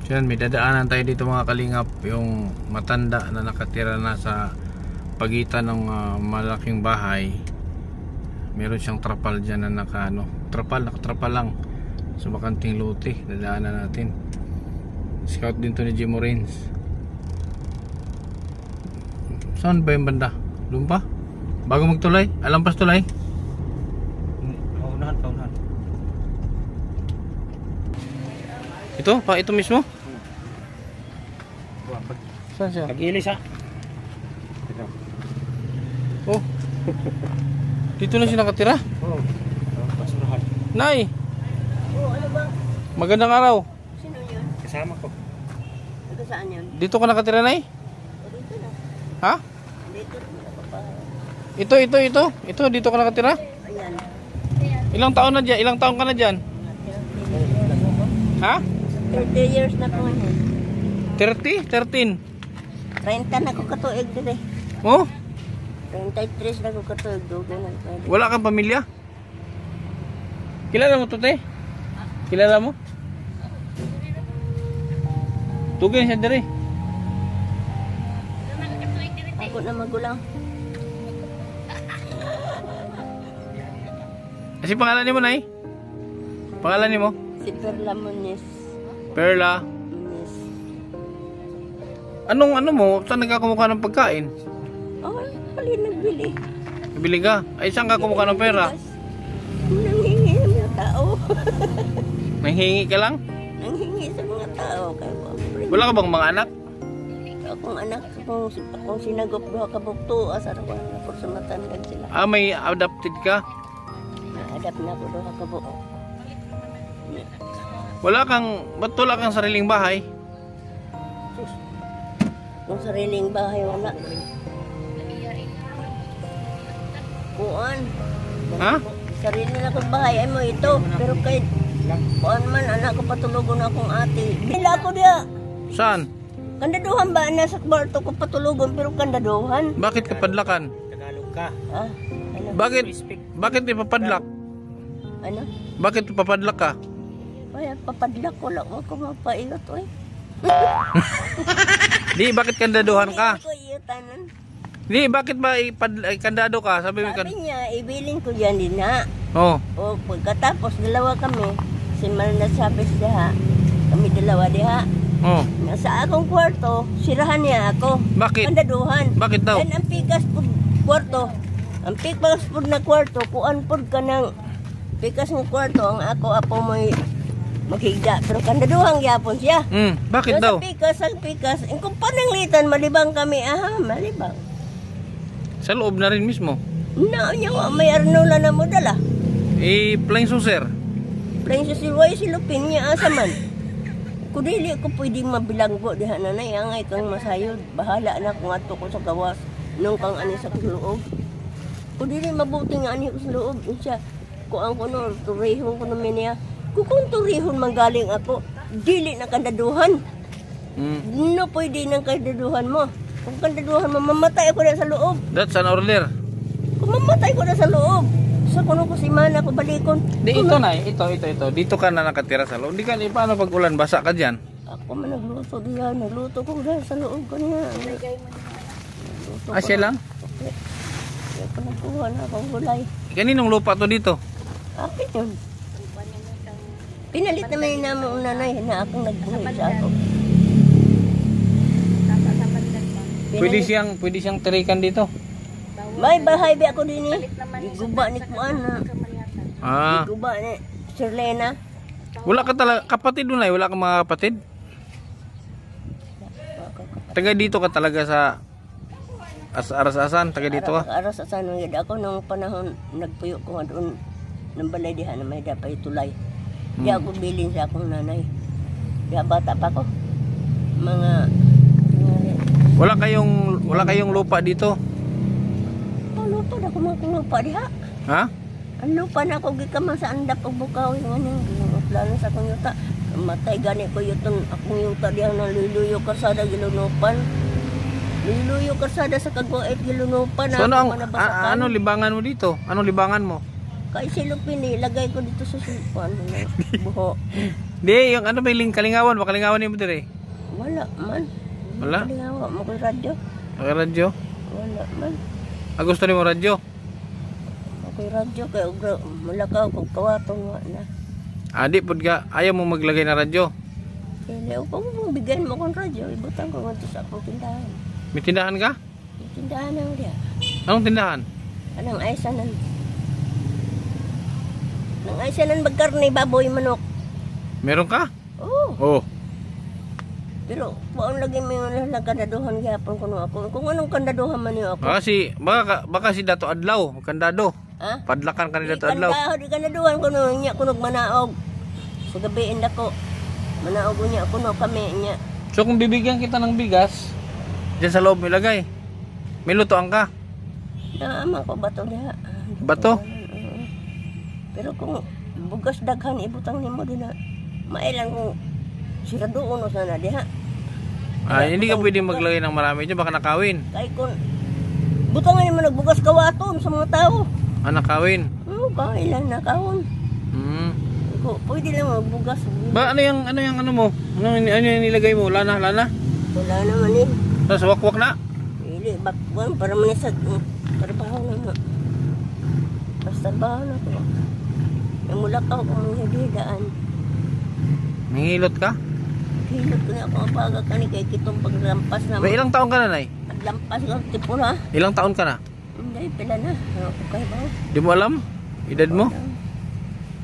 So yan, may dadaanan tayo dito mga kalingap, yung matanda na nakatira na sa pagitan ng malaking bahay. Meron siyang trapal dyan na nakatrapal lang sa bakanting lote. Dadaanan natin. Scout din to ni Jim Morens. Saan ba yung banda? Doon pa? Bago magtulay? Alampas tulay? Paunahan. Ito? Ito mismo? Saan siya? Pag-ilis ha. Oh. Dito na siya nakatira? Oo. Basurahan. Nay! Oh, ano ba? Magandang araw. Sino yun? Kasama ko. Taga saan yun? Dito ka nakatira, Nay? O, dito na. Ha? Dito na papa. Ito, dito ka nakatira? Ayan. Ilang taon na dyan? Ilang taon ka na dyan? 30 Ha? years na po ngayon. 30? 13? 30 na ko katuig dire. Oh? 33 na ko katuig. Dugo na pwede. Wala kang pamilya? Kilala mo to, te? Kilala mo? Tugay siya dire. Ako na magulang. Kasi pangalan ni mo, Nay? Pangalan ni mo? Si Perla Muniz. Perla. Muniz. Ano mo? Saan nagkakumukha ng pagkain? Oh, pali nagbili. Bili ka? Ay, saan ka kumukha ng pera? Nanghingi sa mga tao. Nanghingi ka lang? Nanghingi sa mga tao. Kaya po, Wala ka bang mga anak? akong anak, akong sinagop doha ka bukto. Asar ko na po sa matandang sila. Ah, may adopted ka? Na-adapt na ko doha ka bukto. Ba't wala kang sariling bahay? Kung sariling bahay wala. Kuan. Ha? Sarili na kong bahay ay mo ito. Pero kay kuan man anak ko patulugon akong ate. Bila ko dia. Saan? Kandaduhan ba na sa kwarto ko patulugon pero kandaduhan? Bakit kapadlakan? Tagalog ka. Ha? Ano? Bakit ipapadlak? Ano? Bakit ipapadlak ka? Ay, papadlak ko lang ako mapaigot oy. Di, bakit kandaduhan ka? Hindi ko iyutanan. Di, bakit ba kandado ka? Sabi Sabi niya, ibilin ko yan din ha. Oh. O pagkatapos dalawa kami. Si Malna Chavez diha. Kami dalawa diha. Oh. Nasa akong kwarto, sirahan niya ako. Bakit? Kandaduhan. Bakit daw? Dan ang pikas po kwarto. Ang pikas po na kwarto, kuan po ka ng pikas ng kwarto, ang ako apo mo'y maghigda. Pero kandaduhang yapon siya. Bakit daw? Ang pikas, kung pananglitan, malibang kami, malibang. Sa loob na rin mismo. Niya, may arnola na mo dala. Plain saucer. Plain sa silway, silupin niya, asaman. Kung dili ko pwedeng mabilanggo, diha na angay kang masayod. Bahala na kung ato ko sa gawas, nung kang ani sa loob. Kung dili mabuti nga ani ko sa loob, siya, kung ang kuno, turihon ko namin niya. Kung turihon manggaling ako, dili na kandaduhan. No pwede nang kandaduhan mo. Kung kandaduhan mo, mamatay ako na sa loob. That's an order. Kung mamatay ko na sa loob, sa kuno ko si Mana ko balikon. Di, ito na, ito. Dito ka na nakatira sa loob. Di ka, paano pag ulan, basa ka dyan? Ako man nagluto diyan, nagluto ko dahil sa loob ko niya. Siya lang? Okay. Kaya ko nakuha na akong gulay. Kaninong lupa to dito? Akin yun. Pinalit naman yung naman ang nanay na akong nagbuhay sa ako. Pwede siyang tirikan dito. May bahay ba ako din eh. Giguba ni Kuan na. Giguba ni Sir Lena. Wala ka talaga, kapatid doon ay, wala kang mga kapatid? Taga dito ka talaga sa Arasasan, taga dito ka? Arasasan, ako nung panahon nagpuyo ko nga doon ng balay diha na may dapay tulay. Di ako bilin sa akong nanay. Di bata pa ko. Wala kayong lupa dito? Lupa na ko lupa diha. Ha? Ang lupa na ako gikama sa andap og bukaw ngani plano sa akong yuta. Matay gani ko yuton akong yuta diha nang liluyo kasada gilunupan. Liluyo kasada sa kagwaet gilunupan. So ano libangan mo dito? Anong libangan mo? Kay silupin ilagay ko dito sa silpuan. Buho. Di, yung ano ba yung kalingawan? Makalingawan niyo mo dire. Wala man. Wala? Kalingawa mo ko'y radyo. Ang radyo? Wala man. Gusto niyo mo radyo? Ako'y radyo kay malakaw kong kawatong nga na. Adi pud ka, ayaw mo maglagay na radyo. Hindi ko mo bigyan mo kong radyo. Ibutang ko nga sa akong tindahan. May tindahan ka? May tindahan lang diya. Anong tindahan? Anong aysanan? Nang aysanan magkarne, baboy, manok. Meron ka? Oo. Oo. Pero paon lagi may lang kandaduhan gyapon kuno ako. Kung anong kandaduhan man niyo ako. Baka si Dato Adlaw, kandado. Ha? Padlakan ka ni Dato Adlaw. Di kandaduhan kuno nya kunog manaog. Sa gabi inda ko. Manaog niya kuno kami nya. So kung bibigyan kita ng bigas, diyan sa loob ilagay. May lutoan ka. Naama ko bato diha. Bato? Pero kung bugas daghan ibutang nimo din na. Mailan kung sira doon o sana diha. Hindi ka pwedeng maglagay ng marami diyan, baka nakawin. Kay kun butangan nimo nagbugas kawaton sa mga tao. Nakawin. Oo, kailan na kawon. Pwede lang magbugas. Ba ano yung mo? Ano yung nilagay mo? Lana? Wala naman eh. Tapos wakwak na? Hindi, bakwan para manisag. Trabaho na nga. Mas trabaho na ko. Namulakaw ko mga hididaan. Nangilot ka? Hilot ko na ako mapaga ka ni kay kitong paglampas na. Ba, ilang taon ka na, Nay? Paglampas ko, tipo na. Ilang taon ka na? Hindi, pila na. Ako kayo ba? Di mo alam? Edad mo?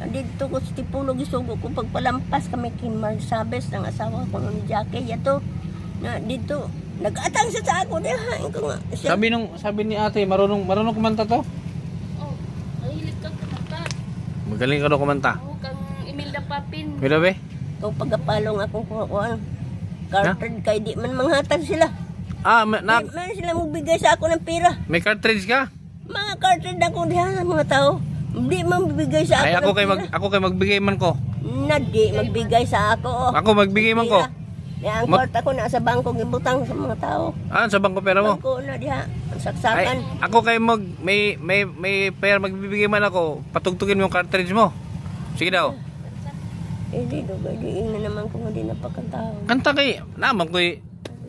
Dito ko sa Tipulog isugo ko pagpalampas kami kay Marsabes ng asawa ko ni Jackie yato na dito nag-atang siya sa ako diha ko nga siya. Sabi ni ate marunong kumanta to? Oh, mahilig kang kumanta. Magaling ka daw kumanta. Oo, kang Imelda Papin. Mira be? Kung pagapalong akong kuhaan cartridge kay di man manghatag sila. Man sila magbigay sa ako ng pera. May cartridge ka? Mga cartridge ako diha sa mga tao. Hindi man bibigay sa ako. Ay ako kay magbigay man ko. Nadi magbigay sa ako. Oh. Ako magbigay man ko. Ya, ang kwarta ko na sa bangko gibutang sa mga tao. Sa bangko pera mo? Bangko na diha. Ang Ay, saksakan. ako kay may pera magbibigay man ako. Patugtugin mo yung cartridge mo. Sige daw. Hindi do gadiin na naman kung hindi napakantaho. Kanta kay naman ko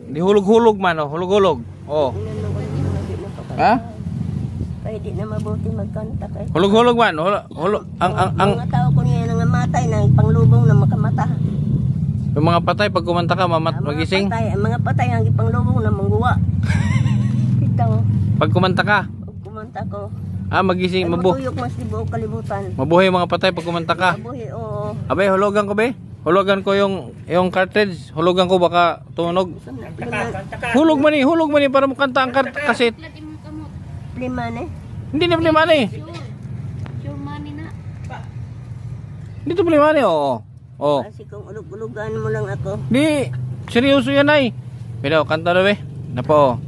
di hulog-hulog man oh, hulog-hulog. Oh. Ha? Kaya di na mabuti magkanta kay. Hulog-hulog man. Hulog ang mga tao ko niya nang matay na panglubong na makamata. yung mga patay pag kumanta ka magising. Mga patay ang ipanglubong na mangguwa. Ito. Pag kumanta ka. Pag kumanta ko. Magising Matuyok mas di buo kalibutan. Mabuhay mga patay pag kumanta ka. Mabuhay, oo. Abay, hulugan ko be. Hulugan ko yung cartridge. Hulugan ko baka tumunog. Hulog man eh para mo kanta ang kaset. Lagi mo kamot. Liman eh. Hindi na plima eh. Sure money na. Dito plima eh, oo. Oh. Kasi kung ulog-ulugan mo lang ako. Di, seryoso yan ay. Pero kanta na be. Napo.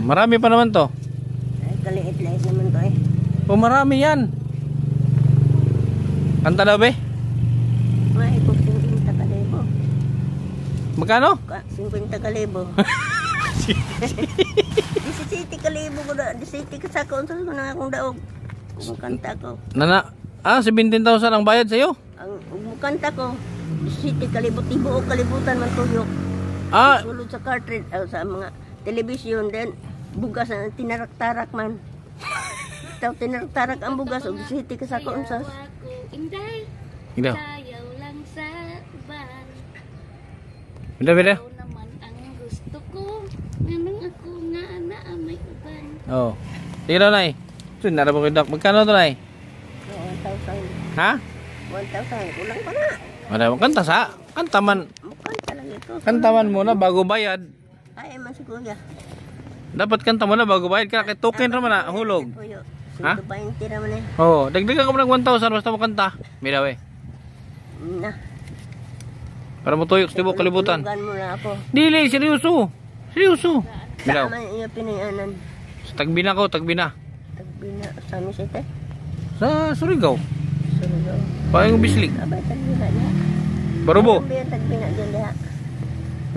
Marami pa naman to. Ay, kaliit-liit naman to eh. Marami yan. Kanta na be. May ko 50 kalibo. Magkano? 50 kalibo. 17 kalibo ko na. 17 kasako. Unsa ko na akong daog. Kung kanta ko. 17,000 ang bayad sa'yo? Ang kanta ko. 17 kalibo. Tibuo kalibutan man tuyok. Sulod sa cartridge. Sa mga television. Then bugas na tinarak-tarak man. Ito tinarak-tarak ang bugas. 17 kasako. Unsas. Inday. Inday. Sayaw lang sa uban. Bida. Ikaw naman ang gusto ko. Nanong ako nga na may uban. Oh. Sige daw, Nay. Nara mo kayo. Magkano to, Nay? 1,000. Ha? 1,000. Kulang pa na. Wala mo. Kanta sa. Kantaman. Kanta lang ito. Kantaman muna bago bayad. Ay, man si Kuya. Dapat kanta muna bago bayad. Kaya token naman na. Hulog. Ha? 20 naman eh. Oo. Dagdagan ka mo ng 1,000 basta mo kanta. Mira, we. Na. Para mo tuyok. Tibo kalibutan. Tulugan mo na ako. Dili. Seryoso. Mira. Saan man iya pinayanan? Sa Tagbina ko. Tagbina. Tagbina. Sa Misete? Sa Surigao. Surigao. Paeng Bislig. Abay, tagbina niya. Barubo. Tagbina dyan niya.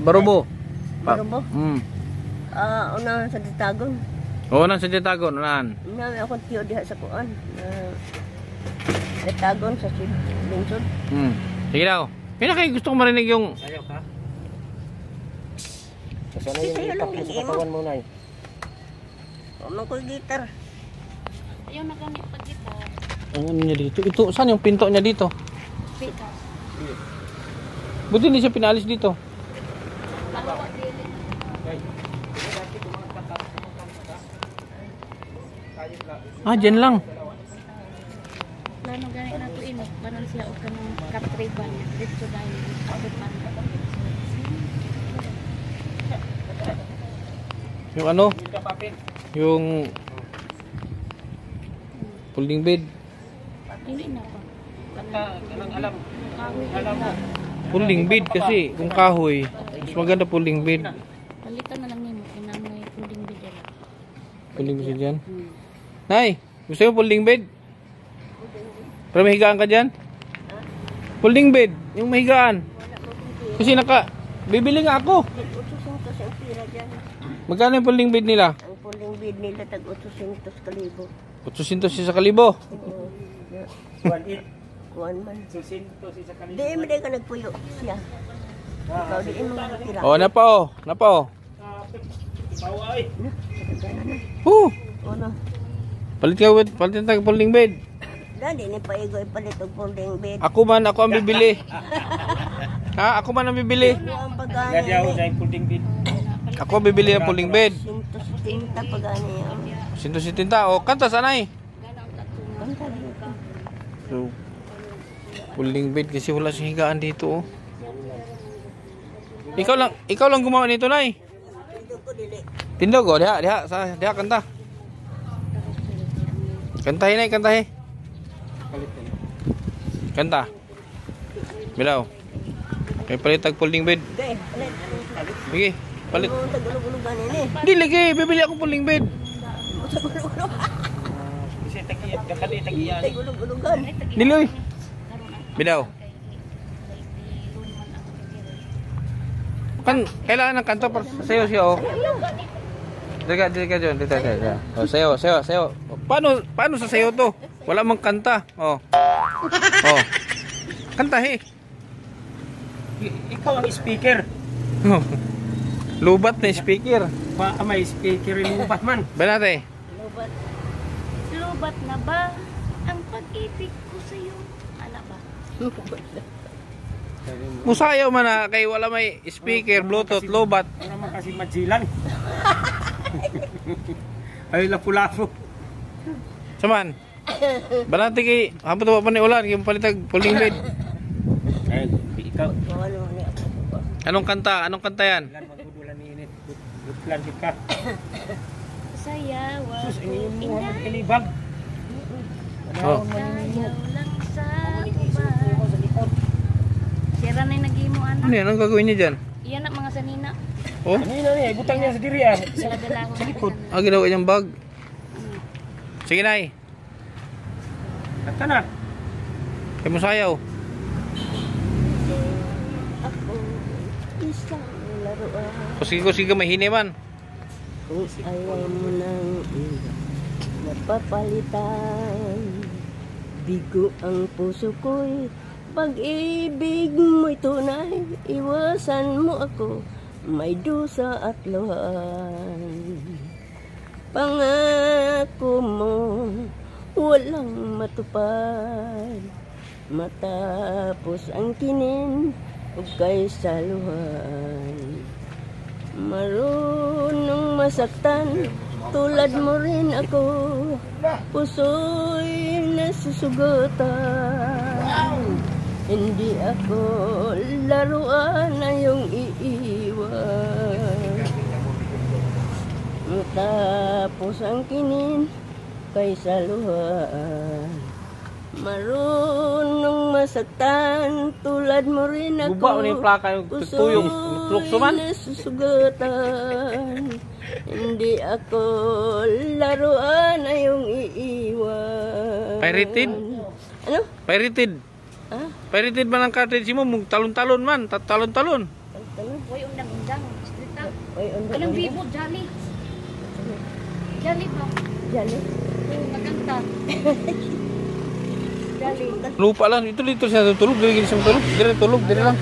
Barubo. Barubo? Unahan sa Ditagon. Oo, nan sa Jetagon. Nan. Nami ako tiyo diha sa kuan. Natagon sa lungsod. Sige daw. Pinaka gusto ko marinig yung... Sayaw ka? Kasi sayo lang Sa lagi mo. katawan mo, Nay. Umang ko gitar. Ayaw na kami pag-gitar. Ano niya dito? Ito, saan yung pinto niya dito? Pika. Buti hindi siya pinalis dito. Malawa dili. Dyan lang. Plano gani na to ini. Baron siya og kanang katriban niya. Dito dahil abot man. Yung ano? Yung... folding bed. Dili na pa. Kanang alam. Kahoy Alam mo. Folding bed kasi kung kahoy. Mas maganda folding bed. Palitan na lang nimo kinamay puding bidala. Folding bed dyan. Nay, gusto mo folding bed? Para mahigaan ka dyan? Folding bed, yung mahigaan. Kasi bibili nga ako. 800 ang pira dyan. Magkano yung folding bed nila? Ang puling bid nila tag 800 kalibo. 800 sa kalibo. Oo. 1-8. Kuan man. Susinto si sa kanila. Di mo ka nagpuyo siya. Ikaw di mo natira. Oh, napa oh. Bawa ay. Ano? Palit tag folding bed. Dali ni paigo ipalit og puling bid. Ako ang bibili. Ha, ako man ang bibili. Ang pagani. Gadyaw sa pulding din. Ako bibili ng folding bed. 170 pagani yan. 170. Oh, kanta sanay. Kanta dito. So, folding bed kasi wala siyang higaan dito oh. Ikaw lang gumawa nito, Nay. Dito ko dili. Tindog oh, diha kanta. Kantahin Nay, kantahin. Kanta. Bilaw. May palit tag folding bed. Gay, palit. Sige, palit. Ano tagulog-ulugan ini? Dili lagi, bibili ako folding bed. Tagulog-ulugan. Kasi dakali tagiyan. Tagulog-ulugan. Dili oy. Bilaw. Kailangan ng kanto para sayo siya oh. Dika dyan, dito. Oh, sayo. Paano sa sayo to? Wala mang kanta. Oh. Oh. Kantahi. Ikaw ang speaker. Lubat na speaker. May speaker rin upat man. Banate. Lubat na ba ang pag-ibig ko sa iyo? Ana ba? Musayaw man na kay wala may speaker, bluetooth, lubat. Ano naman kasi majilan. Ay lapu-lapu. Saman. Banate kay hapon pa ni ulan kay palitag folding bed. Ay, ikaw. Ano ni ako. Anong kanta yan? Lan magudulan ni init. Butlan ka. Sayawan Sus, ko ini mo inay. magkinibag. Oh. Sayaw lang sa kuba. Sira na yung nag-imo Ano anak. yan? Anong gagawin niya dyan? Iyan na mga sanina. Oh? Ano yun eh, butang niya sa diri ah. Sila dala ko sa likod. Ginawa niyang bag. Sige, Nay. At ka na. Kay musayaw. Ako isang laruan. Sige may hini man. Kung ayaw mo ng iba napapalitan, bigo ang puso ko'y pag-ibig mo'y tunay. Iwasan mo ako, may dusa at luhan. Pangako mo walang matupad, matapos ang kinin ug kay saluhan. Marunong masaktan, tulad mo rin ako, puso'y nasusugatan. Hindi ako laruan na iyong iiwan. Matapos ang kinin kay saluhan. Marunong masaktan, tulad mo rin ako, Guba mo yung plaka yung tuyong lukso man. Nasusugatan. Hindi ako laruan na iyong iiwan. Pirated? Ano? Pirated. Ah? Pirated man ang cartridge mo, mong talon-talon man, talon-talon. Uy, undang-undang. Strita. Ay, Kanang bibo, jolly. Jolly ba? Jali. Magkanta. galing. Lupa lang. Dito siya tulog. Dito siya tulog. Dito tulog. Dito lang.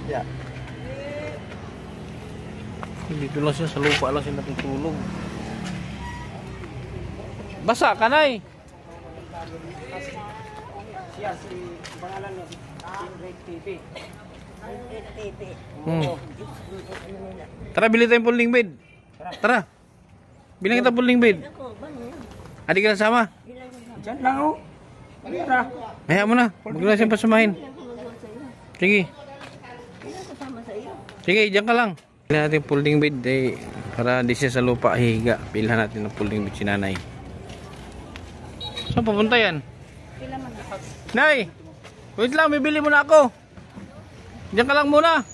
Ya. Dito lang siya. Sa lupa lang siya natutulog. Basa ka na eh. Siya, si pangalan niya, si Red TV. Tara, bili tayong folding bed. Tara. Bilang kita folding bed. Adik ka sama. Diyan lang oh. Tara. Hayaan mo na. Huwag na siyang pasamahin. Sige. Sige, diyan ka lang. Bilhan natin folding bed eh, para di siya sa lupa hihiga. Bilhan natin ng folding bed si nanay. Saan papunta yan? Pila man ako. Nay! Wait lang, bibili muna ako. Diyan ka lang muna.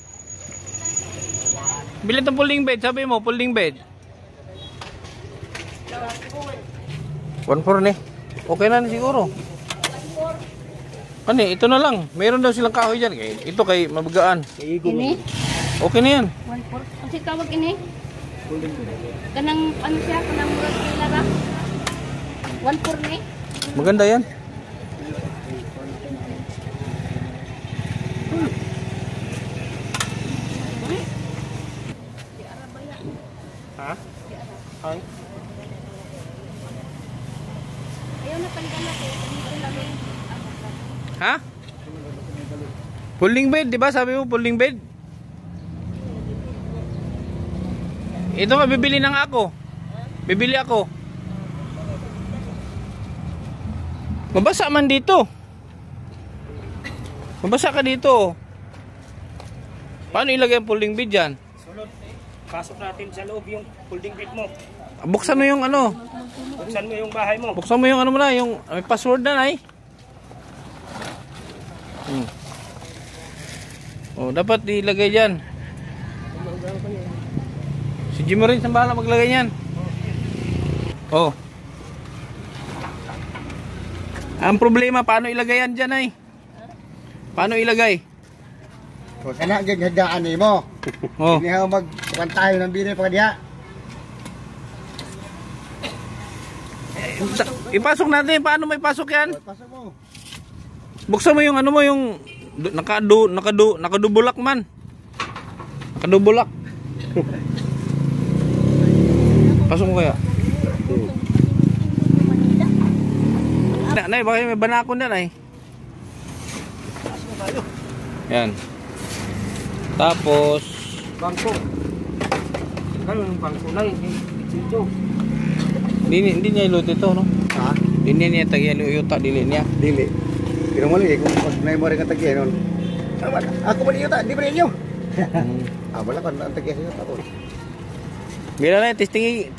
Bili ng folding bed, sabi mo, folding bed. 1.4 ni. Okay na siguro. Ano ito na lang. Mayroon daw silang kahoy dyan. Ito kay mabagaan. Ini? Okay na yan. 1/4. Kasi tawag ini? Kanang ano siya? Kanang murag pila ba? 1/4 ni? Maganda yan. Ha? Ay. Ayaw na palitan ako. Ha? Folding bed, di ba? Sabi mo folding bed? Ito nga, bibili na nga ako. Bibili ako. Mabasa man dito. Mabasa ka dito. Paano ilagay ang folding bed dyan? Sunod. Pasok natin sa loob yung folding bed mo. Buksan mo yung ano. Buksan mo yung bahay mo. Buksan mo yung ano mo na. Yung may password na ay. Oh, dapat ilagay dyan. Si Jimmy rin sa bahala maglagay niyan. Oh. Ang problema, paano ilagay yan dyan ay? Paano ilagay? O sana dyan hadaan ni mo. Oh. Hindi ako magpantayo ng bini pa kanya. Ipasok natin, paano may pasok yan? Pasok mo. Buksan mo yung ano mo, yung nakadubulak man. Nakadubulak. Pasok mo kaya? Nay, baka may banakon na nay. Yan. Tapos Bangko. Ganun yung bangko na yun. Dito. hindi niya iluto ito, no? Ha? Hindi niya tagyan yung yuta, dili niya. Dili. Kira mo lagi kung pag naay mo rin ang tagyan nun. Ako ba niyo ta? Di ba ninyo? Ah, wala ka ang tagyan sa ako. Bila na, testing.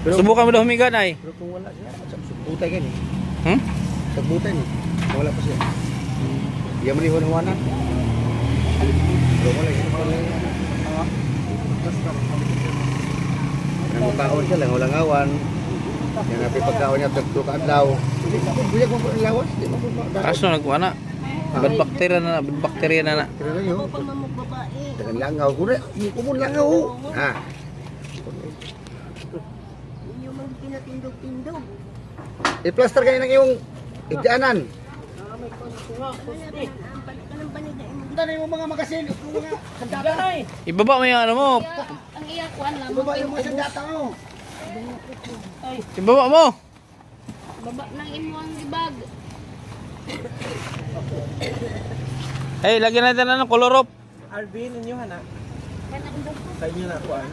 Subukan mo daw humiga na eh. Pero kung wala siya, sagbutay ka ni. Hmm? Sagbutay ni. Wala pa siya. Iya mo ni huwan-huwanan. Pero wala yun. Ang pagkaon siya lang, walang awan. Yang napi pagkaon niya, tagtulog adlaw. Buya kung walang lawas, di ba kung Kaso nagkuha na. Bad bacteria na. Kira lang yun. Pag mamag babae. Dengan langaw, kumun langaw. Ha. Yung mga pinatindog-tindog. I-plaster kayo ng iyong igdaanan. Tanay mo mga magasin, mga sandata. Ibaba mo yung ano mo. Ang iya kuan lang. Ibaba yung mga sandata mo. Ibaba mo. Baba nang imuang gibag. Hey, lagyan natin na ng kolorop. Alvin, ninyo hana. Sa inyo na ako ano.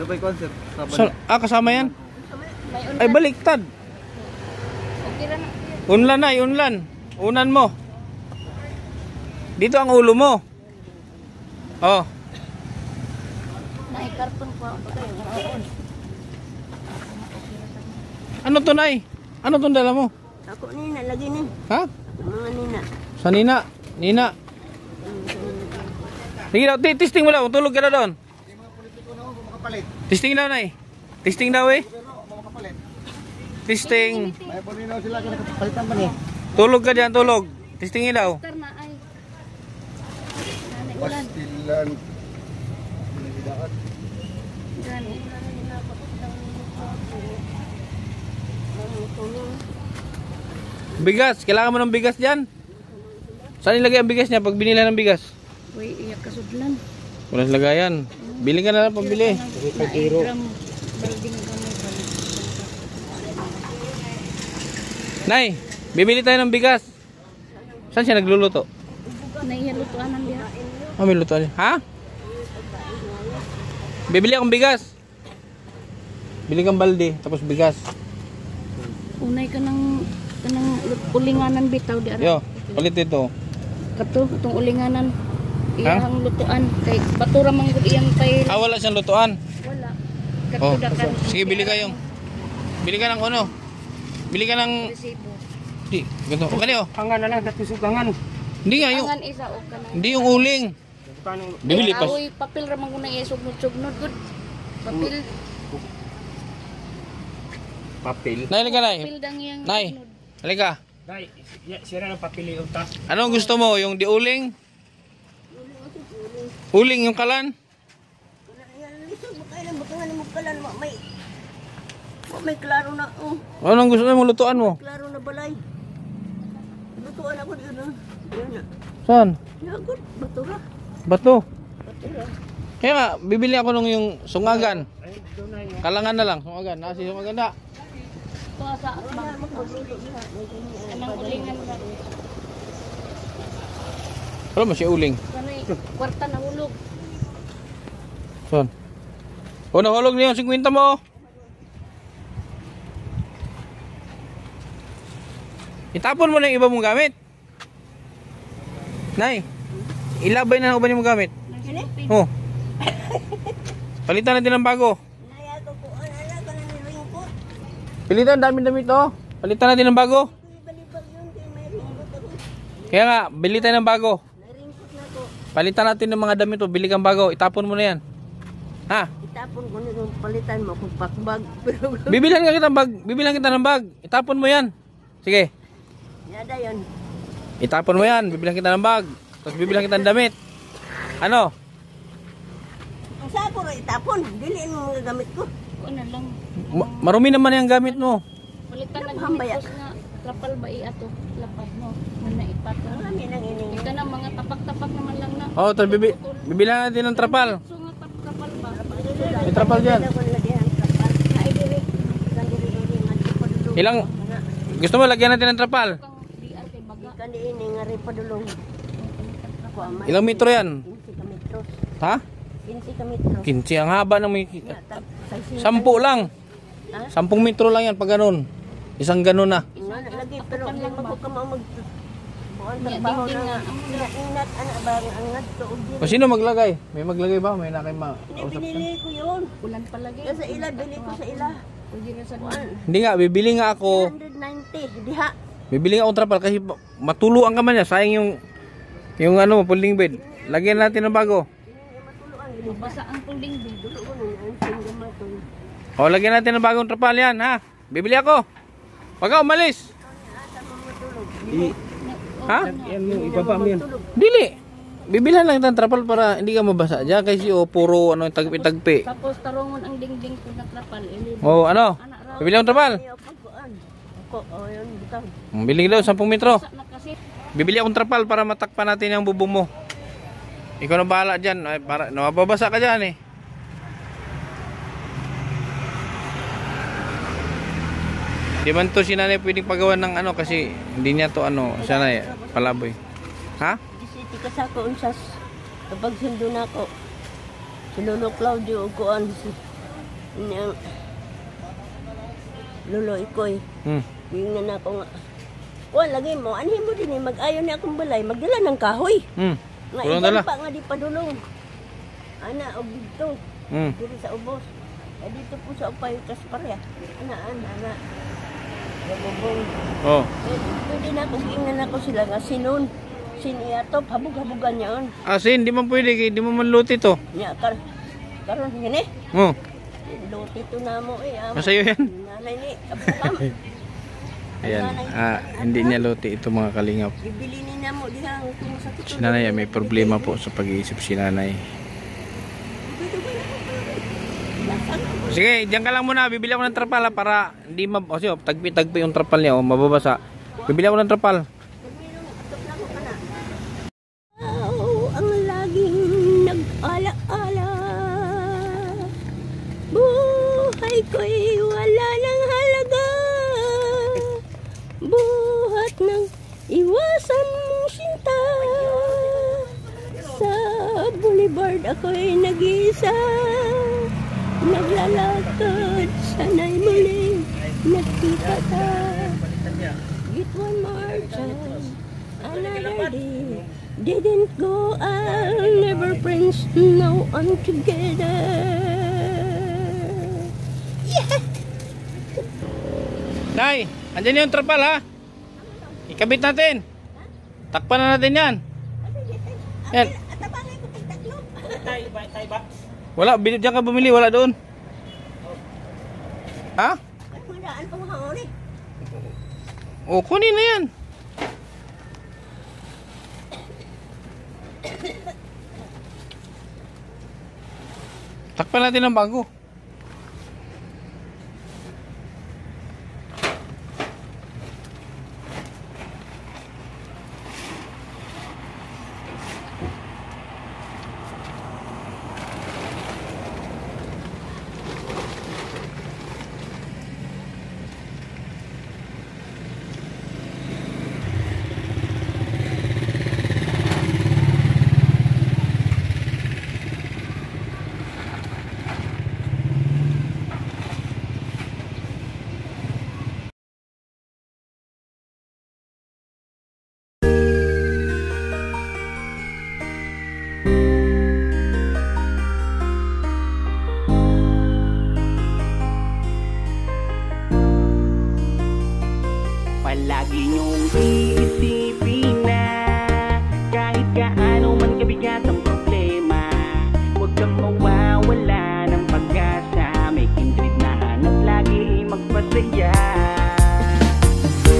Dabay concept. Kasama yan? Ay, baliktad. Okay ra na. Unlan na, unlan. Unan mo. Dito ang ulo mo. Oh. Naikarton ko ako kayo. Ano to, Nay? Ano tong dala mo? Ako nina, lagi ni. Ha? Mga nina. Sa Nina. Nina. Sige daw, testing mo daw. Tulog ka na doon. Testing daw, Nay. Testing daw eh. Testing. May pulinaw sila kung nakapalitan pa ni. Tulog ka dyan, tulog. Testingin daw. Karna ay. Pastilan. Gani. Bigas, kailangan mo ng bigas dyan. Saan ilagay ang bigas niya pag binila ng bigas? Uy, iyak kasudlan. Walang lagayan. Bili ka na lang pambili. Gram balding kami. Nay, bibili tayo ng bigas. Saan siya nagluluto? Naihalutuan ang diha. Ah, may lutuan. Ha? Bibili akong bigas. Bili kang balde, tapos bigas. Unay ka ng ulinganan bitaw di ara. Yo, ulit ito. Kato, itong ulinganan. Iyang lutuan. Kay batura manggod iyang kay... Ah, wala siyang lutuan. Wala. Oh, Kato dakan. sige, bili kayong. Bili ka ng ano? Bili ka ng... Resibo. Di, ganito. O kanyo. Hangan na lang, datusugangan. Hindi nga yung... Angan isa o ka na. Hindi yung uling. Paano? Bibili pa. Awoy, papel ramang ko na isugnod-sugnod. Good. Papel. Papel. Nay, halika, Nay. Papel dang iyang... Nay, halika. Dai, sira ng papel yung ta. Anong gusto mo? Yung di uling? Uling yung kalan? May klaro na, oh. Anong gusto mo lutuan mo? Klaro na balay. Lutuan ako dito na. Yan na. Saan? Yagot, batura. Bato. Batura. Kaya nga, bibili ako nung yung sungagan. Ay, doon na yun. Kalangan na lang, sungagan. Nasi sungagan na. Ito sa anang ulingan na. Wala mo siya uling. Kanay, kwarta na hulog. Saan? O, nahulog niyo yung 50 mo. Itapon mo na yung iba mong gamit. Nay, ilabay na ang iba mong gamit. Oh. Palitan natin ng bago. Naya ko po, ala ka na niringkot. Pilitan, dami-dami to. Palitan natin ng bago. Balibag yun, kaya may ringkot ako. Kaya nga, bili tayo ng bago. Naringkot na ko. Palitan natin ng mga damit to. Bili kang bago. Itapon mo na yan. Ha? Itapon ko nito, palitan mo kung pakbag. Pero, Bibilan kita ng bag. Bibilan kita ng bag. Itapon mo yan. Sige. yada yun. Itapon mo yan. Bibilan kita ng bag. Tapos bibilan kita ng damit. Ano? Ang sako rin itapon, diliin mo mga gamit ko. Ko na lang. Marumi naman yung gamit mo. Palitan na Hambaya. gamitos nga. Trapal ba ato? Lapad mo. Muna ipato. Marami nang ining. Ika na mga tapak-tapak naman lang na. Oh, tapos bibilan natin ng trapal. So nga trapal ba? May trapal dyan. Ilang? Gusto mo lagyan natin ng trapal? Kang DR kay baga. Kandi ini nga rin padulong. Ako amay. Ilang metro yan? 15 ka metros. Ha? 15 ka metros. 15. Ang haba ng may... Sa 10 lang. 10 metro lang yan pag ganun. Isang ganun na. lagi pero hindi mo ka mag buwan Nya, trabaho dingding na nga. inat ana ba ang ngadto og O sino maglagay? May maglagay ba? May nakay Hindi mausap ka? binili ko yun. Ulan palagi. Kasi ila bili ko sa ila. Pwede na sa Hindi nga, bibili nga ako. 190 diha. Bibili nga akong trapal kasi matuluan ka man niya. Sayang yung ano, folding bed. Lagyan natin ng bago. Basa ang puling Dulo ko nung ang singama to. O, lagyan natin ng bagong trapal yan, ha? Bibili ako. Huwag ka umalis. Ha? Yan mo, ibaba mo yan. Dili. Bibilhan lang itang trapal para hindi ka mabasa dyan kasi puro ano, tagpi-tagpi. Tapos tarungon ang dingding ko na trapal. O, ano? Bibili akong trapal. Ayaw pagkuan. Ako yun bitaw. Bili daw, 10 metro. Sa na kasi Bibili akong trapal para matakpan natin yung bubong mo. Ikaw na bahala dyan. Ay, para, mababasa ka dyan eh. Di man to si nanay pwedeng pagawa ng ano kasi hindi niya to ano, sanay, palaboy. Ha? Disiti ka sa ko unsas. Kapag sundo na ako. Si Lolo Claudio o kuan si inyang Lolo Ikoy. Tingnan na ako nga. Kuan lagi mo, anhin mo din eh, mag-ayo ni akong balay, magdala ng kahoy. Nga Kulong iban dala. pa nga di padulong. Ana og dito. Dito sa ubos. Ay dito po sa upay Kasparya. Ana. Gabobong. Oh. Pwede na ako, tingnan ako sila nga sinon. Siniyatop, habog-habogan niya on. Asin, di man pwede, di mo man luti to. Nya karon yun eh. Oh. Luti to na mo eh. Masayo yan. Nanay ni, abukam. Ayan, hindi niya luti ito mga kalingap. Bibili ni na mo diha ang kumusakit. Si nanay may problema po sa pag-iisip si nanay. Sige, diyan ka lang muna. Bibili ako ng trapal para hindi tagpi-tagpi yung trapal niya o mababasa. Bibili ako ng trapal. Ang laging nag-ala-ala, buhay ko'y wala ng halaga, buhat ng iwasan mong sinta. Sa boulevard ako'y nag-isa, naglalakad, sana'y muling nagkita ta. Get one more chance, another day. Didn't go, I'll never friends, now I'm together. Yeah! Nay, andyan yung trapal ha. Ikabit natin. Takpan na natin yan. Yan. Atabangay ko pag tatlo. Tay ba? Wala, diyan ka bumili, wala doon. Ha? Magdaan pa mga ori. O, kunin na yan. Takpan natin ang bago. Palagi niyong iisipin na kahit gaano man kabigat ang problema, huwag kang mawawala ng pag-asa. May kindred na hanap lagi magpasaya.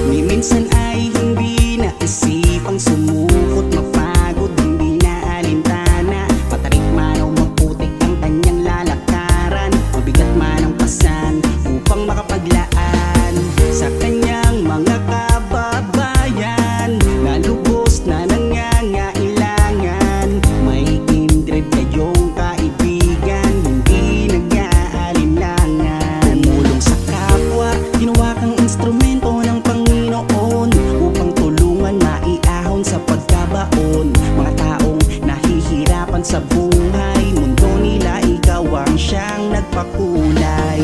Ni minsan ay hindi naisipang sumukot, mapagod, hindi na alintana. Patarik man o magputik ang kanyang lalakaran, mabigat man ang pasan upang makapaglaan sa kanyang mga kababayan na lubos na nangangailangan. May kindred kayong kaibigan, hindi nag-aalinlangan. Tumulong sa kapwa, ginawa kang instrumento ng Panginoon upang tulungan maiahon sa pagkabaon. Mga taong nahihirapan sa buhay, mundo nila ikaw ang siyang nagpakulay.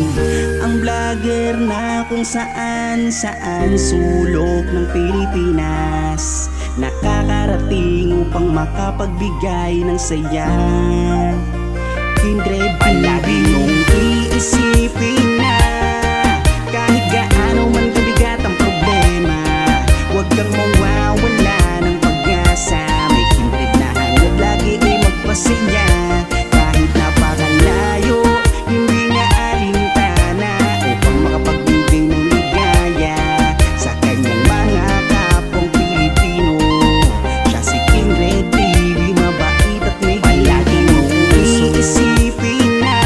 Ang vlogger na kung saan sulok ng Pilipinas nakakarating upang makapagbigay ng saya. Kindred, palagi mong iisipin na kahit gaano man kabigat ang problema, huwag kang mawawala ng pag-asa. May kindred na hanap lagi ay magpasaya. Kahit napakalayo, hindi niya alintana upang makapagbigay ng ligaya sa kanyang mga kapwang Pilipino. Siya si Kindred TV, mabait at may palagi mong iisipin na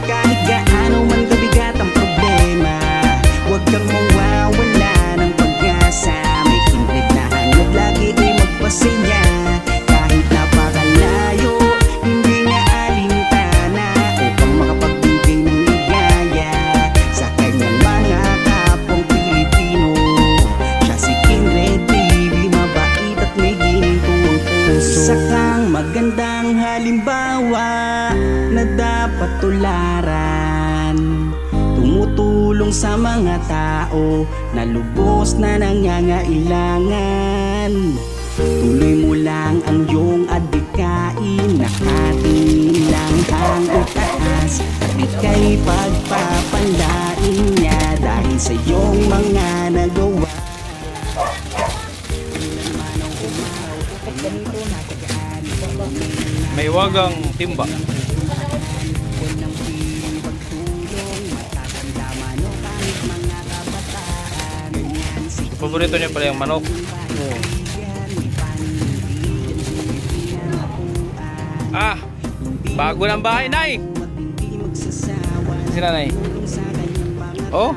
kahit gaano man kabigat ang problema, huwag kang mawawala ng pag-asa. May kindred na hanap lagi ay magpasaya. Kahit napakalayo, hindi niya alintana upang makapagbigay ng ligaya sa kanyang mga kapwang Pilipino. Siya si Kindred TV, mabait at may ginitong puso. Isa kang magandang halimbawa na dapat tularan, tumutulong sa mga tao na lubos na nangangailangan. Tuloy mo lang ang iyong adhikain, nakatingin lang ang itaas at ika'y pagpapanlain niya dahil sa iyong mga nagawa. May wagang timba. Paborito niya pala yung manok. Ah, bago ng bahay, Nay. Sila, Nay. Oh,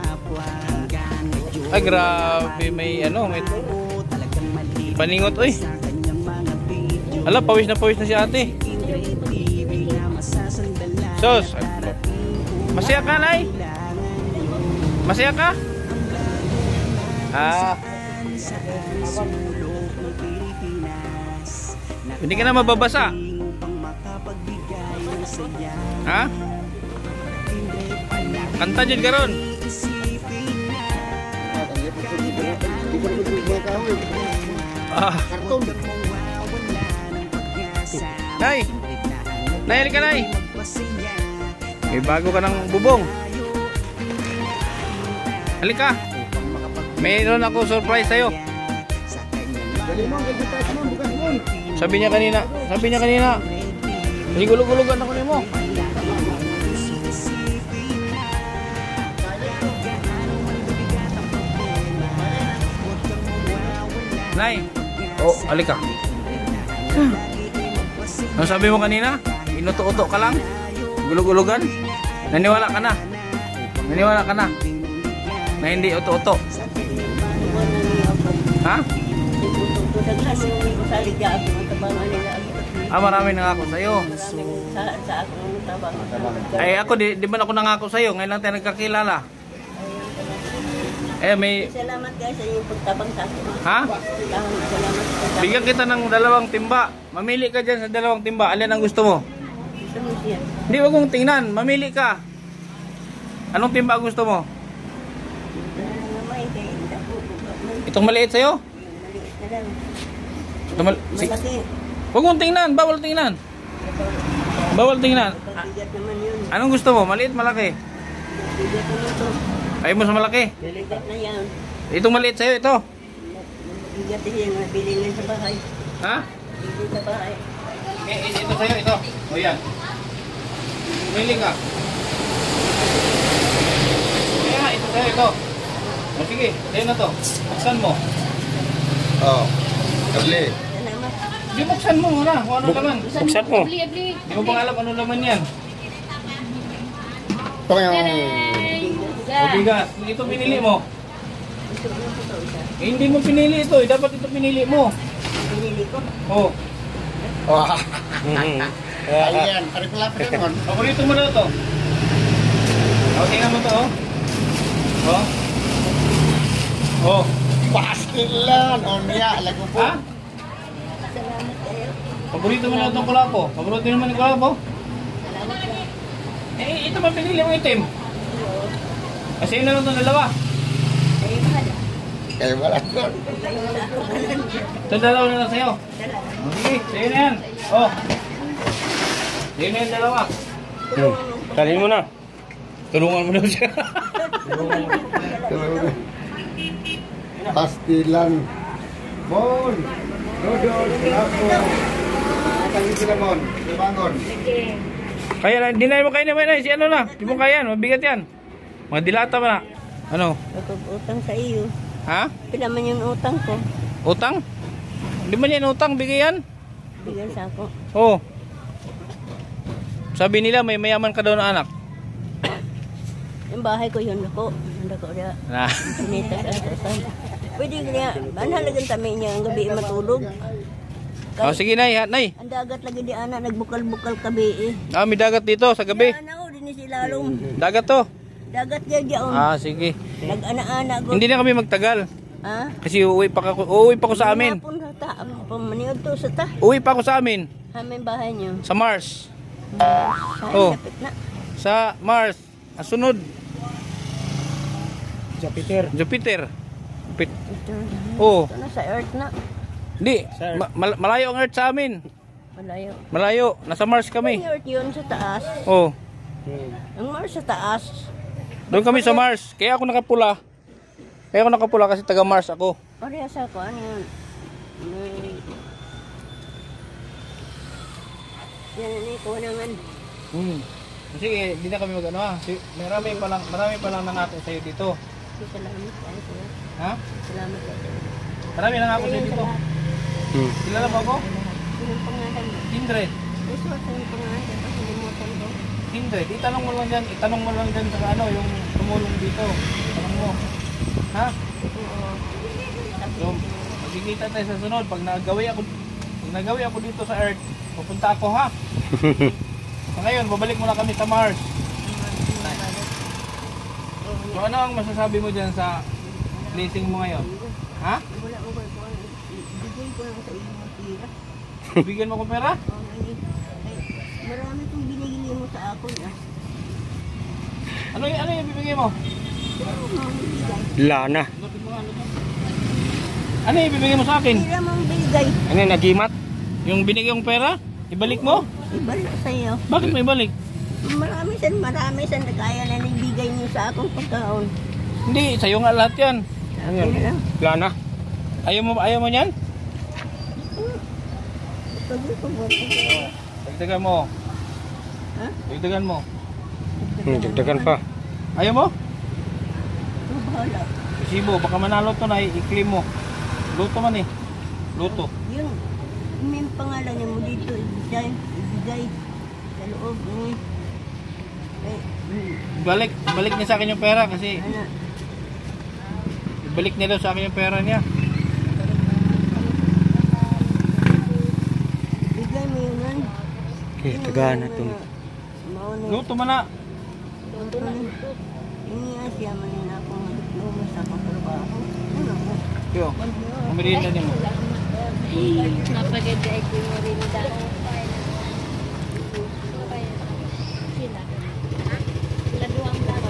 Ay, grabe. May ano, may Talagang mali paningot, oy. sa kanyang mga video. Ala, pawis na si ate. Ibig na masasandalan. Sos, masaya ka, Nay? Masaya ka? Ah, Sa sulok ng Pilipinas. hindi ka na mababasa. Upang makapagbigay ng saya. Ha? Kanta dyan ka ron. Ah. Karton. Nay! Nay, halika, Nay! May bago ka ng bubong. Halika! Mayroon ako surprise sa'yo. Dali mo, bukas mo. Sabi niya kanina. Higulog-gulogan ako nimo. Nay! Oh, halika. Ano sabi mo kanina? Inuto-uto ka lang? Gulog-gulogan? Naniwala ka na? Na hindi uto-uto? Ha? Ah, marami nangako sa'yo. Sa akong tabang. Ay, ako, di ba ako nangako sa'yo? Ngayon lang tayo nagkakilala. Eh, may... Salamat guys sa inyong pagtabang sa akin. Ha? Salamat. Bigyan kita ng 2 timba. Mamili ka dyan sa 2 timba. Alin ang gusto mo? Gusto mo siya. Hindi, wag mong tingnan. Mamili ka. Anong timba gusto mo? Itong maliit sa'yo? Malaki. Wag mong tingnan. Bawal tingnan. Bigat naman yun. Anong gusto mo? Maliit, malaki? Bigat naman ito. Ayaw mo sa malaki? Bigat na yan. Itong maliit sa'yo, ito. Bigat na yan. Nabili nga sa bahay. Ha? Bili sa bahay. Ito sa'yo, ito. O yan. Pumili ka. Kaya, ito sa'yo, ito. O sige, sa'yo na to. Buksan mo. Oh. Kable. Salamat. Di buksan mo muna kung ano laman. Buksan mo. Abli. Di mo pang alam ano laman yan. Ito yung... O bigas, ito pinili mo. Hindi mo pinili ito, dapat ito pinili mo. Pinili ko. Oh. Wah. Ayan, pari pala pa naman. Paborito mo na ito. O, tingnan mo to, oh. Oh. Oh. Pastilan. O niya, lago po. Ha? Salamat kayo. Paborito mo na itong kulapo. Paborito naman yung kulapo. Salamat kayo. Eh, ito man pinili mo itim. Kasi yun na lang itong 2. Kayo bahala. Kayo wala ko. Kayo wala ako kanan. Itong 2 na lang sa'yo. Salamat. O, sige, sa'yo na yan. Oh. Sa'yo na yung 2. Kalhin mo na. Tulungan mo daw siya. Pastilan. Mon. Dodol. Lapo. Kali sila mon. Bangon. Kaya na, dinay mo kayo naman ay si ano na. Di mo kaya yan, mabigat yan. Mga dilata ba na? Ano? Utang sa iyo. Ha? Pila man yung utang ko. Utang? Hindi man yan utang, bigay yan. Bigyan sa ako. Oo. Sabi nila may mayaman ka daw na anak. Yung bahay ko yun ako. Handa ko na. Na. Sinita sa asasan. Pwede kaya, banhalagan kami niya ang gabi matulog. Oh, sige nay, ha, nay. Ang dagat lagi di ana, nagbukal-bukal kabi eh. Ah, may dagat dito sa gabi. Ana ko, din si lalong. Dagat to. Dagat dyan. Ah, sige. Nag-ana-ana ko. Hindi na kami magtagal. Ha? Kasi uuwi pa ako sa amin. Hapon sa ta. Pamaniod to sa ta. Uwi pa ako sa amin. Hamin bahay niyo. Sa Mars. Saan Oh. lapit na? Sa Mars. Asunod. Jupiter. Jupiter. Ito, Oh. ito na sa Earth na. Hindi. Malayo ang Earth sa amin. Malayo. Malayo. Nasa Mars kami. Ang Earth yun sa taas. Oh. Ang Mars sa taas. Doon kami sa Mars. Kaya ako nakapula. Kasi taga Mars ako. Pareha sa ako. Ano yun? Yan na ko naman. Sige, hindi na kami mag-ano ha. Marami pa lang nangato sa'yo dito. Salamat kayo. Kuya. Ha? Salamat kayo. Marami nangato sa'yo dito. Kilala mo ako? Sinong pangalan mo? Kindred. Gusto ko sinong pangalan. Kasi limutan ko. Kindred. Itanong mo lang dyan sa ano, yung tumulong dito. Tanong mo. Ha? So, magkikita tayo sa sunod. Pag nagawi ako dito sa Earth, pupunta ako ha. So ngayon, babalik muna kami sa Mars. So ano ang masasabi mo dyan sa blessing mo ngayon? Ha? Wala ko ba bigay ko lang sa iyo mga tira. Bigyan mo ko pera? Marami kong binigay mo sa ako na. Ano yung bibigay mo? Lana. Ano yung bibigay mo sa akin? Tira mong bigay. Ano yung nagimat? Yung binigay yung pera? Ibalik mo? Ibalik sa iyo. Bakit mo ibalik? Marami san na kaya na nibigay niyo sa akong pagkaon. Hindi, sa'yo nga lahat yan. Ano yan? Lana. Ayaw mo yan? Sabi ko ba? Dagdagan mo. Ha? Dagdagan mo. Dagdagan pa. Ayaw mo? Bahala. Sibo, baka manalo to na i-claim mo. Luto man eh. Luto. Yun. May pangalan niya mo dito. Ibigay. Sa loob. Balik niya sa akin yung pera kasi Ano? balik niya daw sa akin yung pera niya. Bigay mo yun nun. Okay, tagahan na ito. Mauna. Luto man na. Iniasya man yun akong lumas sa katrabaho. Ano ko? Yo, umirinda niyo mo. Napaganda ko yung rinda. Sila duwang bata.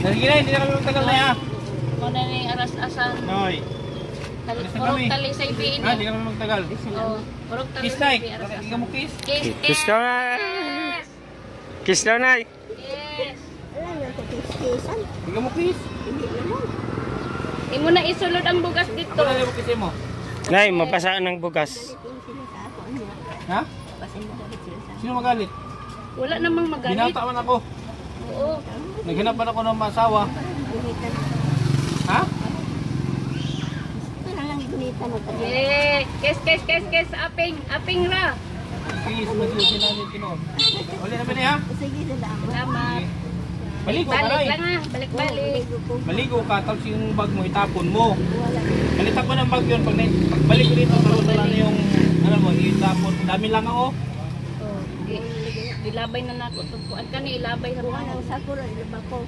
Nagigilay, hindi na kami magtagal na ya. Muna na yung aras-asan. Noy. Purok tali sa ibiin. Hindi kami magtagal. Oo. Purok tali Kiss sa na ibiin. Hindi ka mo kiss? Kiss. Kiss daw na. Kiss daw na. Yes. Wala na ko kiskisan. Hindi ka mo kiss? Hindi naman. Imo na isulod ang bugas dito. Ako na mo kissin mo. Nay, mabasa ng bugas. Balikin sila sa ako. Ano? Ha? Pasensya sila sa Sino magalit? Wala namang magalit. Binata man ako. Oo. Naghanap pa ako ng masawa. gunitan. Ha? Parang lang gunitan mo tayo. Eh, kes, aping ra. Kiss, masusin namin tinoon. Uli na ba niya? Sige, salamat. Salamat. Maligo ka Balik rin. lang ha, balik. Maligo ka, tapos yung bag mo itapon mo. Wala. Kalitan ko ng bag yun. Pagbalik ko dito, karoon na lang yung, ano mo, itapon. Dami lang ako. Oh, ilabay na nato tungkuan kani ilabay sa Kuha mga ng sakura, ilaba ko. Ano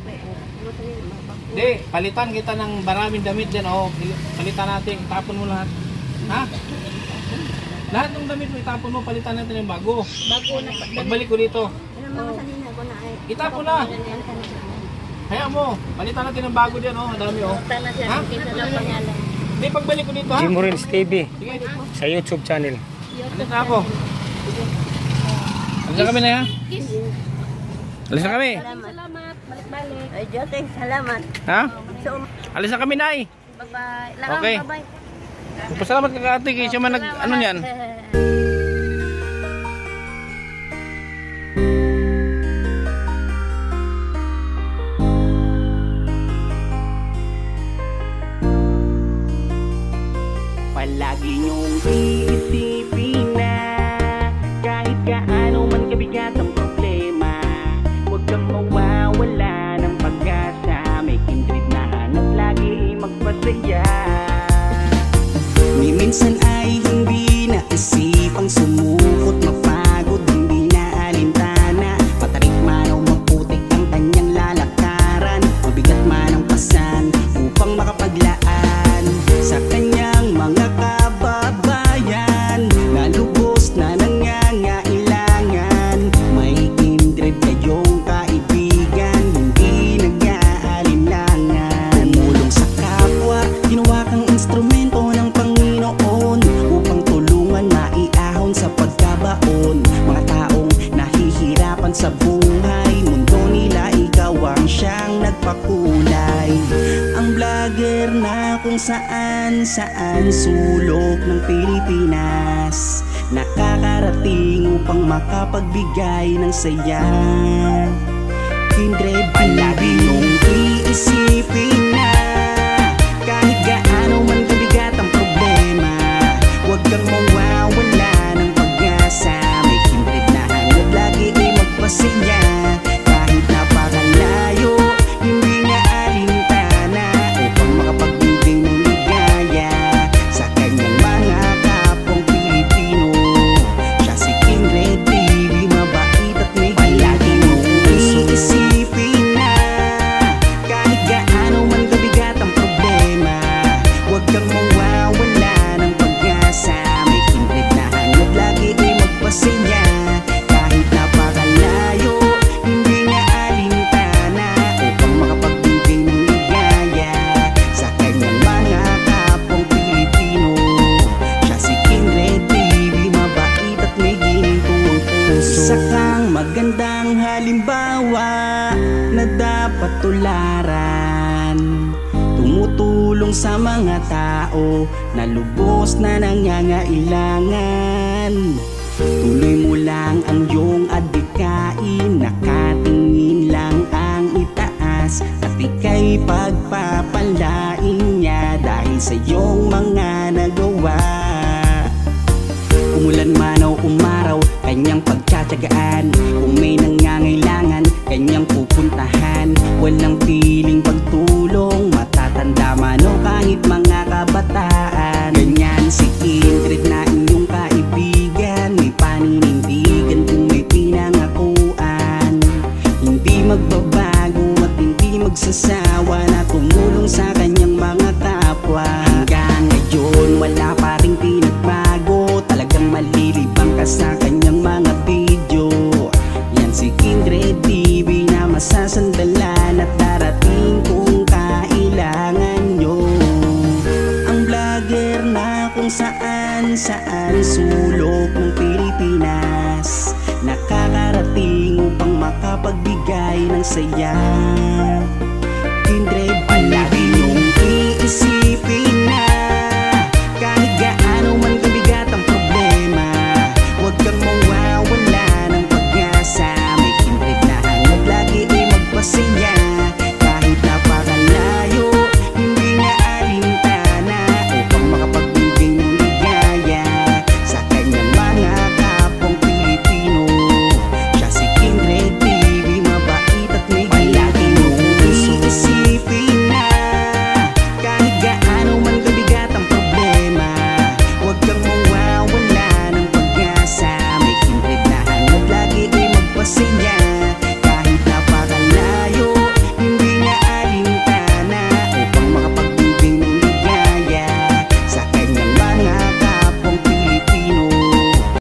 sa nila, mabako. Hindi, palitan kita ng maraming damit dyan. Oh. Palitan natin, itapon mo lahat. Ha? Lahat ng damit mo itapon mo, palitan natin yung bago. bago na Pagbalik ko dito, Ano mga sanina ko na ay. itapon na. Kaya mo, palitan natin ng bago dyan. Oh. Madami oh. na siya Ha? kita sa pangalan. Hindi, pagbalik ko dito ha. Jim Morins TV Sige, sa YouTube channel. alis na ako. Alis na kami na ya. Kiss. Alis na kami. Salamat. Balik. Ay, Joteng, salamat. Ha? So, Alis na kami na eh. Bye-bye. Okay. Bye-bye. Pasalamat ka ate kay siya man nag ano niyan. Palagi niyong iisipin na kahit gaano man kabigat ang problema, huwag kang mawawala ng pag-asa. May kindred na hanap lagi magpasaya. Ni minsan ay hindi naisipang sumukot, mapagod, hindi na alintana. Matarik man o maputik ang kanyang lalakaran, mabigat man ang pasan upang makapaglaan sa kanyang mga kababayan na lubos na nangangailangan. May kindred kayong kaibigan, hindi nag-aalinlangan. Tumulong sa kapwa, ginawa kang instrumento ng Panginoon upang tulungan maiahon sa pagkabaon. Mga taong nahihirapan sa buhay, mundo nila ikaw ang siyang nagpakulay. Ang vlogger na kung saan sulok ng Pilipinas nakakarating upang makapagbigay ng saya. Kindred, palagi mong iisipin na kahit gaano man kabigat ang problema, huwag kang mawawala ng pag-asa. May kindred na hanap lagi ay magpasaya. tumulong sa mga tao na lubos na nangangailangan. Tuloy mo lang ang iyong adhikain, nakatingin lang ang itaas, at ika'y pagpapalain niya dahil sa iyong mga nagawa. Umulan man o umaraw, kanyang pagtsatsagaan. Kung may nangangailangan, kanyang pupuntahan. Walang piling pagtulong, matatanda man o kahit mga kabataan. Ganyan si Kindred na inyong kaibigan, may paninindigan kung may pinangakuan. Hindi magbabago at hindi magsasawa na tumulong sa kanyang mga kapwa. Hanggang ngayon wala pa rin pinagbago, talagang malilibang ka sa kanyang mga video. Yan si Kindred TV na masasandalan at darating kung kailangan nyo. Ang vlogger na kung saan sulok ng Pilipinas, nakakarating upang makapagbigay ng saya. Kindred palagi